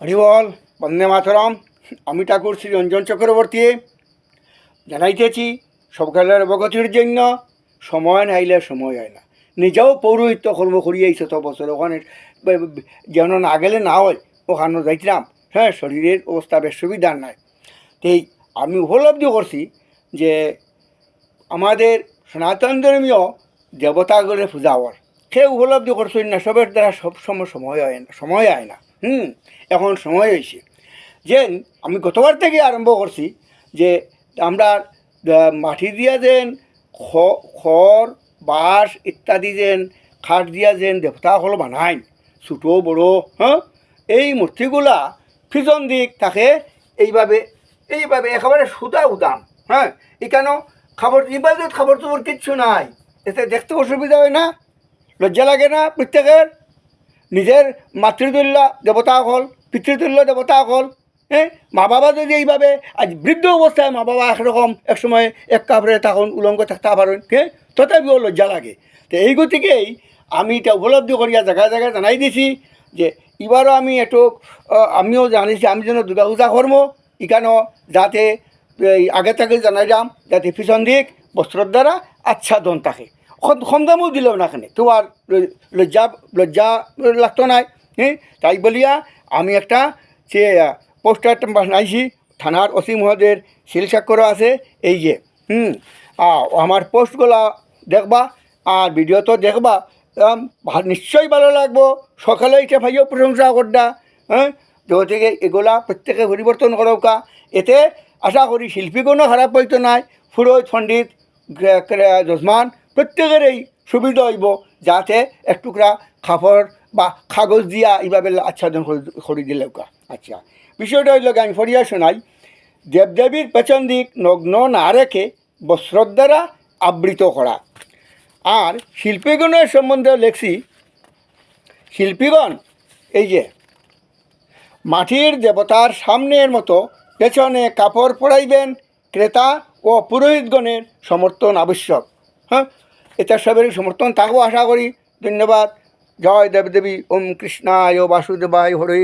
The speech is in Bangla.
হরিবল, বন্দে মাতরম। আমি ঠাকুর শ্রী রঞ্জন চক্রবর্তী জানাইতেছি সবকালের অবগতির জন্য সময় নাইলে সময় হয় না। নিজেও পৌরোহিত্য কর্ম করিয়াইছে তো বছর, ওখানে যেন না গেলে না হয়, ওখানে যাইতাম। হ্যাঁ, শরীরের অবস্থা বেশ সুবিধার নাই। তেই আমি উপলব্ধি করছি যে আমাদের সনাতন ধর্মীয় দেবতাগুলো পূজা হওয়ার সে উপলব্ধি করছি না, সবের দ্বারা সব সময় হয় না, সময় হয় না। এখন সময় হয়েছে যে আমি গতবার থেকে আরম্ভ করছি যে আমরা মাটি দিয়া যেন খড় বাঁশ ইত্যাদি যেন খাট দিয়া যেন দেবতা হল বানাই ছোটো বড়, হ্যাঁ, এই মূর্তিগুলা পিছন দিক থাকে এইভাবে এইভাবে একেবারে সুদা উদাম। হ্যাঁ, এখানে খাবার ইবাদত খাবার তোর কিচ্ছু নাই, এতে দেখতে অসুবিধা হয় না? লজ্জা লাগে না প্রত্যেকের? নিজের মাতৃতুল্য দেবতা হল, পিতৃতুল্য দেবতা হল। হ্যাঁ, মা বাবা যদি এইভাবে আজ বৃদ্ধ অবস্থায় মা বাবা একরকম একসময় এক কাপড়ে তখন উলঙ্গ থাকতে পারেন, হ্যাঁ, তথাপিও লজ্জা লাগে। তো এই গতিকেই আমি এটা উপলব্ধি করিয়া জায়গায় জায়গায় জানাই দিছি যে এবারও আমি একটু আমিও জানিছি আমি যেন দুর্গা পূজা কর্ম এখানেও যাতে আগে থেকে জানাইলাম যাতে পিছন দিক বস্ত্রের দ্বারা আচ্ছাদন থাকে। কম দামও দিল না এখানে তো আর লজ্জা লজ্জা লাগতো নাই। হ্যাঁ, তাই বলিয়া আমি একটা সে পোস্টার বানাইছি, থানার ওসি মহোদয়ের সিল স্বাক্ষর আছে। এই যে আমার পোস্টগুলা দেখবা আর ভিডিও তো দেখবা, নিশ্চয়ই ভালো লাগবো। সকালে এটা ভাইও প্রশংসা করডা। হ্যাঁ, তো থেকে এগুলা প্রত্যেকে পরিবর্তন করৌকা, এতে আশা করি শিল্পীগুলো খারাপ হইতো নাই, পুরোহিত পণ্ডিত যজমান প্রত্যেকের এই সুবিধা হইব, যাতে একটুকরা খাপড় বা কাগজ দিয়া এইভাবে আচ্ছাদন করে দিলেওকা। আচ্ছা, বিষয়টা হইল আমি ফরিয়া শোনাই। দেবদেবীর পেছন দিক নগ্ন না রেখে বস্ত্রর দ্বারা আবৃত করা। আর শিল্পীগণের সম্বন্ধে লেখছি, শিল্পীগণ এই যে মাটির দেবতার সামনের মতো পেছনে কাপড় পরাইবেন, ক্রেতা ও পুরোহিতগণের সমর্থন আবশ্যক। হ্যাঁ, এটা সবেরই সমর্থন থাকবো আশা করি। ধন্যবাদ। জয় দেবদেবী। ওম কৃষ্ণায় বাসুদেবায় হরে।